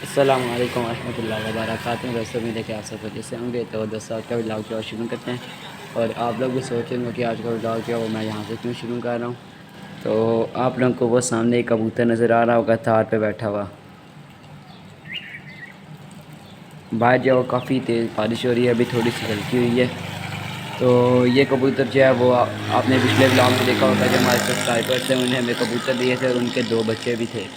अस्सलाम वालेकुम रहमतुल्लाहि व बरकातुहू। दोस्तों उम्मीद है कि आप सब अच्छे से होंगे। तो दोस्तों आज का व्लॉग जो शुरू करते हैं। और आप लोग भी सोच रहे होंगे कि आज का व्लॉग जो है वो मैं यहाँ से क्यों शुरू कर रहा हूँ। तो आप लोगों को वो सामने एक कबूतर नज़र आ रहा होगा तार पे बैठा हुआ। बाहर जो है काफ़ी तेज़ बारिश हो रही है, अभी थोड़ी सी हल्की हुई है। तो ये कबूतर जो है वो आपने पिछले व्लॉग में देखा होगा, जो हमारे सब्सक्राइबर्स थे उन्हें हमें कबूतर दिए थे और उनके 2 बच्चे भी थे।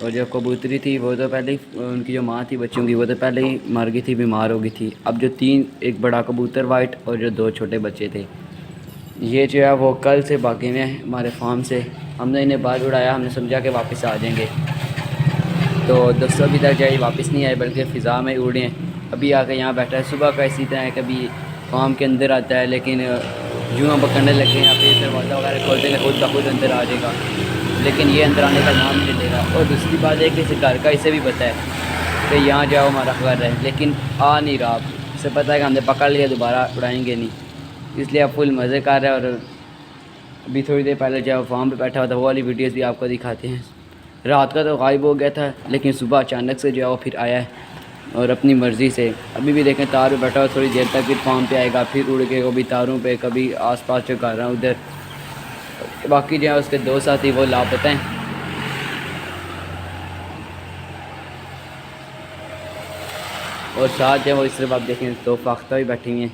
और जो कबूतरी थी वो तो पहले ही, उनकी जो माँ थी बच्चों की, वो तो पहले ही मर गई थी, बीमार हो गई थी। अब जो 3, एक बड़ा कबूतर वाइट और जो 2 छोटे बच्चे थे, ये जो है वो कल से बाकी में हैं हमारे फार्म से। हमने इन्हें बाहर उड़ाया, हमने समझा कि वापस आ जाएंगे। तो दोस्तों अभी तक जाए वापस नहीं आए, बल्कि फ़िज़ा में उड़े हैं। अभी आकर यहाँ बैठा है। सुबह का इसी तरह है, कभी फार्म के अंदर आता है, लेकिन यूँ हम पकड़ने लगे हैं, या फिर दरवाज़ा वगैरह खोल देंगे खुद ब खुद अंदर आ जाएगा, लेकिन ये अंदर आने का नाम नहीं ले रहा। और दूसरी बात है कि इस घर का इसे भी पता है कि यहाँ जाओ हमारा घर है, लेकिन आ नहीं रहा। इसे पता है कि हमने पकड़ लिया, दोबारा उड़ाएंगे नहीं, इसलिए आप फुल मज़े कर रहे हैं। और अभी थोड़ी देर पहले जब फार्म पे बैठा हुआ था, वो वाली वीडियोस भी आपको दिखाते हैं। रात का तो गायब हो गया था, लेकिन सुबह अचानक से जो है वो फिर आया है और अपनी मर्ज़ी से। अभी भी देखें तार पे बैठा हुआ, थोड़ी देर तक फिर फार्म पे आएगा, फिर उड़ के कभी तारों पे, कभी आसपास जो कर रहा हूँ उधर। बाकी जो है उसके 2 साथी वो लापता हैं। और साथ जो है वो इस तरफ आप देखें तो फाख्ता भी बैठी हुई हैं।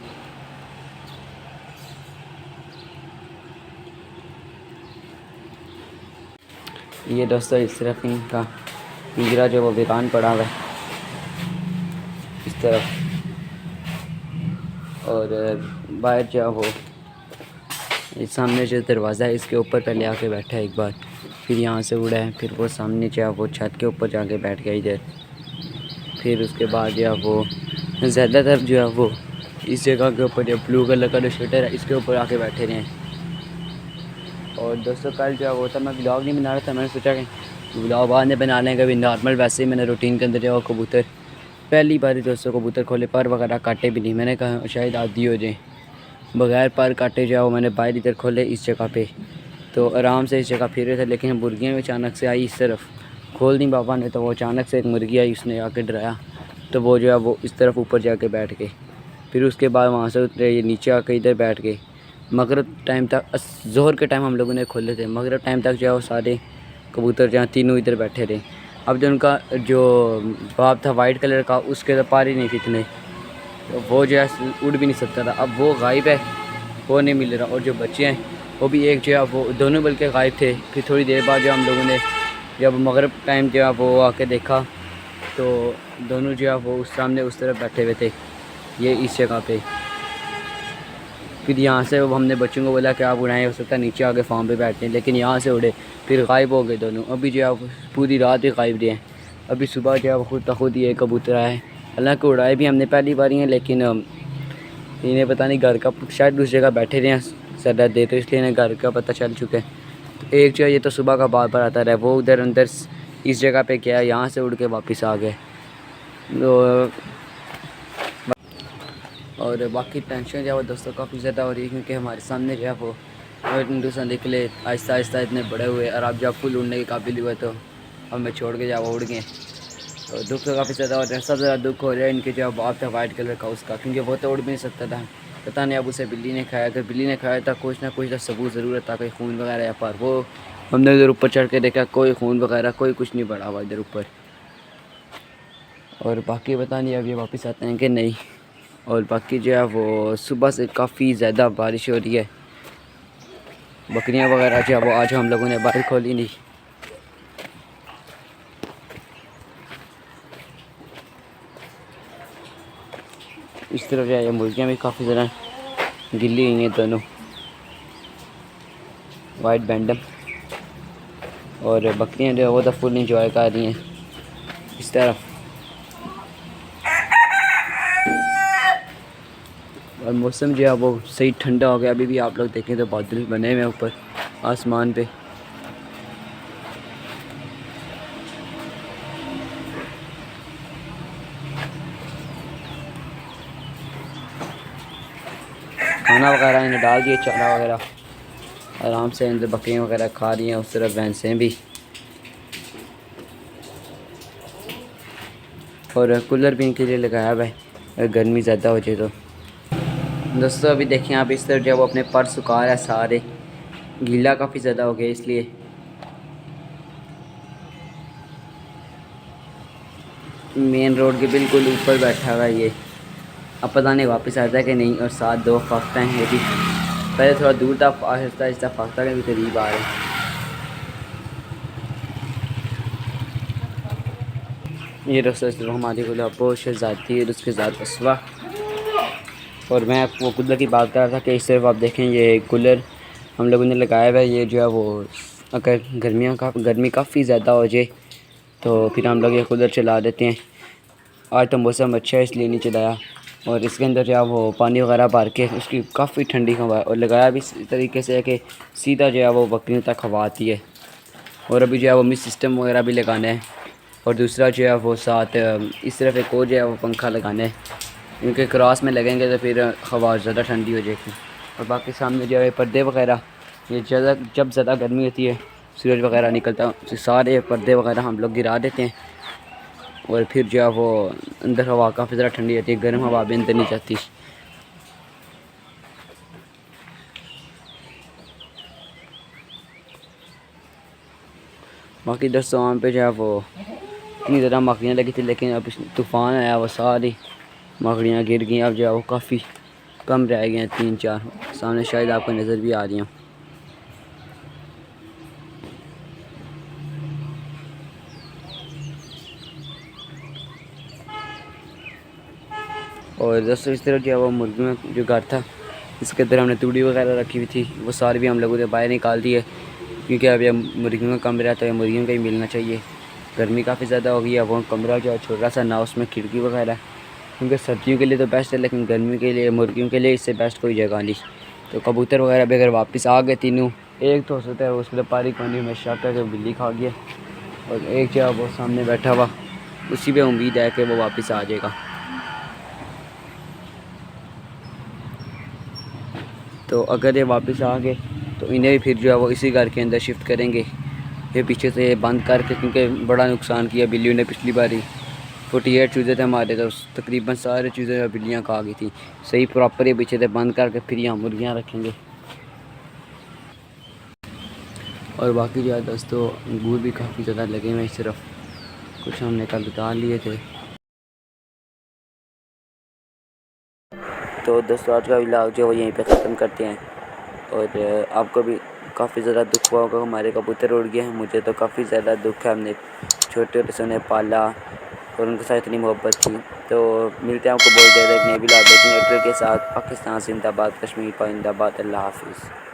ये दोस्तों इस तरफ इनका पिंजरा जो वो वीरान पड़ा हुआ है इस तरफ। और बाहर जो है वो इस सामने जो दरवाज़ा है इसके ऊपर पहले आके बैठा है एक बार, फिर यहाँ से उड़ा है, फिर वो सामने जो है वो छत के ऊपर जाके बैठ गया इधर। फिर उसके बाद जो है वो ज़्यादातर जो है वो इस जगह के ऊपर, जो ब्लू कलर का जो शटर है इसके ऊपर आके बैठे रहे हैं। और दोस्तों कल जो है वो था, मैं ब्लॉग नहीं बना रहा था, मैंने सोचा कि ब्लॉग बाद में बना लें कभी नॉर्मल। वैसे ही मैंने रूटीन के अंदर जो कबूतर पहली बार दोस्तों कबूतर खोले, पर वगैरह काटे भी नहीं। मैंने कहा शायद आदी हो जाए, बगैर पर काटे जाओ मैंने बाहर इधर खोले इस जगह पे। तो आराम से इस जगह फिर रहे थे, लेकिन मुर्गियाँ भी अचानक से आई इस तरफ। खोल दी पापा ने, तो वो अचानक से एक मुर्गी आई, उसने आके डराया, तो वो जो है वो इस तरफ ऊपर जाके बैठ गए। फिर उसके बाद वहाँ से उतरे, ये नीचे आके इधर बैठ गए। मगरिब टाइम तक, ज़ोहर के टाइम हम लोगों ने खोले थे, मगरिब टाइम तक जो है वो सारे कबूतर जहाँ तीनों इधर बैठे रहे। अब जो उनका जो बाप था वाइट कलर का, उसके तो पार ही नहीं थे इतने, तो वो जो है उड़ भी नहीं सकता था। अब वो गायब है, वो नहीं मिल रहा। और जो बच्चे हैं वो भी एक जो है वो दोनों बल्कि गायब थे। फिर थोड़ी देर बाद जो हम लोगों ने जब मगरिब टाइम जो है वो आके देखा, तो दोनों जो है वो उस सामने उस तरफ बैठे हुए थे, ये इस जगह पे। फिर यहाँ से हमने बच्चों को बोला कि आप उड़ाएं, हो सकता है नीचे आके फार्म पे बैठते हैं, लेकिन यहाँ से उड़े, फिर गायब हो गए दोनों। अभी जो है पूरी रात ही गायब रहे हैं। अभी सुबह जो है खुद ब खुद ये कबूतर आया है। हालांकि उड़ाए भी हमने पहली बार ही हैं, लेकिन इन्हें पता नहीं घर का, शायद उस जगह बैठे रहे हैं सरदर्द दे, तो इसलिए इन्हें घर का पता चल चुका है। तो एक जो है ये तो सुबह का बार बार आता रहा, वो उधर अंदर इस जगह पे गया, यहाँ से उड़ के वापस आ गए। तो और बाकी टेंशन जो है वो दोस्तों काफ़ी ज़्यादा हो रही है, क्योंकि हमारे सामने जो है वो हिंदुस्तान निकले आहिस्ता आहिस्ता इतने बड़े हुए, और अब जब फुल उड़ने के काबिल हुए तो हमें छोड़ के जाओ उड़ गए। तो दुख तो काफ़ी ज़्यादा हो रहा है। सबसे ज़्यादा दुख हो रहा है इनके जो बाप था वाइट कलर का उसका, क्योंकि वो तो उड़ भी नहीं सकता था। पता नहीं अब उसे बिल्ली ने खाया, अगर बिल्ली ने खाया था कुछ ना कुछ तो सबूत ज़रूर था, कोई खून वगैरह या पर। वो हमने इधर ऊपर चढ़ के देखा, कोई खून वगैरह कोई कुछ नहीं पड़ा हुआ इधर ऊपर। और बाकी पता नहीं अब ये वापस आते हैं कि नहीं। और बाकी जो है वो सुबह से काफ़ी ज़्यादा बारिश हो रही है। बकरियां वगैरह जो है वो आज हम लोगों ने बाहर खोली नहीं। इस तरफ जो है मुर्गियाँ भी काफ़ी ज़्यादा गिल्ली हुई हैं दोनों, वाइट बैंडम। और बकरियां जो है वो तो फुल इंजॉय कर रही हैं इस तरफ। और मौसम जो है वो सही ठंडा हो गया। अभी भी आप लोग देखें तो बादल बने हुए हैं ऊपर आसमान पे। खाना वगैरह इन्हें डाल दिए, चारा वगैरह आराम से अंदर बकरियाँ वगैरह खा रही हैं। उस तरफ भैंसें भी। और कूलर भी इनके लिए लगाया हुआ है अगर गर्मी ज़्यादा हो जाए तो। दोस्तों अभी देखें आप इस तरह जो वो अपने पर सुखा रहा है, सारे गीला काफ़ी ज़्यादा हो गया इसलिए। मेन रोड के बिल्कुल ऊपर बैठा हुआ है ये। अब पता नहीं वापस आता है कि नहीं। और साथ दो फाख्ता हैं ये भी, पहले थोड़ा दूर था, आहिस्ता आहिस्ता फाख्ता के भी करीब आ रहे हैं। ये दोस्तों हमारी गुलाबो शहजादी और उसके साथ असवा। और मैं वो कूलर की बात कर रहा था कि इस तरफ आप देखें ये कूलर हम लोगों ने लगाया हुआ है। ये जो है वो अगर गर्मी काफ़ी ज़्यादा हो जाए तो फिर हम लोग ये कूलर चला देते हैं। आज तो मौसम अच्छा है इसलिए नहीं चलाया। और इसके अंदर जो है वो पानी वगैरह भर के उसकी काफ़ी ठंडी हवा है। और लगाया भी इस तरीके से है कि सीधा जो है वो बकरियों तक हवा आती है। और अभी जो है वो मिस सिस्टम वगैरह भी लगाना है। और दूसरा जो है वो साथ इस तरफ एक और जो है वो पंखा लगाना है, क्योंकि क्रॉस में लगेंगे तो फिर हवा ज़्यादा ठंडी हो जाएगी। और बाकी सामने जो है पर्दे वगैरह, ये जब ज़्यादा गर्मी होती है, सूरज वगैरह निकलता है तो सारे पर्दे वगैरह हम लोग गिरा देते हैं। और फिर जो है वो अंदर हवा काफ़ी ज़्यादा ठंडी रहती है, गर्म हवा भी अंदर नहीं जाती। बाकी दोस्तों वहाँ पे जो है वो इतनी ज़्यादा मकड़ियाँ लगी थी, लेकिन अब तूफ़ान आया वो सारी मकड़ियाँ गिर गई। अब जो है वो काफ़ी कम रह गए हैं, 3-4 सामने शायद आपको नज़र भी आ रही हैं। और दोस्तों इस तरह जो है वो मुर्गियों में जो घर था इसके अंदर हमने तूड़ी वगैरह रखी हुई थी, वो सारी भी हम लोगों ने बाहर निकाल दी है, क्योंकि अब ये मुर्गियों का कमरा तो ये मुर्गियों का ही मिलना चाहिए। गर्मी काफ़ी ज़्यादा हो गई है। वो कमरा जो है छोटा सा ना, उसमें खिड़की वगैरह, क्योंकि सर्दियों के लिए तो बेस्ट है, लेकिन गर्मी के लिए मुर्गियों के लिए इससे बेस्ट कोई जगह नहीं। तो कबूतर वगैरह भी अगर वापस आ गए तीनों, एक तो हो सकता है उसके पारी पानी में शक है कि बिल्ली खा गया, और एक जो है वो सामने बैठा हुआ, उसी पे उम्मीद है कि वो वापस आ जाएगा। तो अगर ये वापस आ गए तो इन्हें भी फिर जो है वो इसी घर के अंदर शिफ्ट करेंगे, ये पीछे से बंद करके, क्योंकि बड़ा नुकसान किया बिल्लियों ने पिछली बारी। 48 चूज़े थे हमारे, तो तकरीबन सारे चूज़े बिल्लियाँ खा गई थी। सही प्रॉपर ये पीछे से बंद करके फिर यहाँ मुर्गियाँ रखेंगे। और बाकी जो है दोस्तों अंगूर भी काफ़ी ज़्यादा लगे हुए इस तरफ, कुछ हमने कल उतार लिए थे। तो दोस्तों आज का व्लॉग जो है वो यहीं पे ख़त्म करते हैं। और आपको भी काफ़ी ज़्यादा दुख हुआ होगा, हमारे कबूतर उड़ गए हैं। मुझे तो काफ़ी ज़्यादा दुख है, हमने छोटे से उन्हें पाला और उनके साथ इतनी मोहब्बत थी। तो मिलते हैं आपको बहुत ज़्यादा एक नए व्लॉग के साथ। पाकिस्तान जिंदाबाद, कश्मीर पाइंदाबाद। अल्लाह हाफिज़।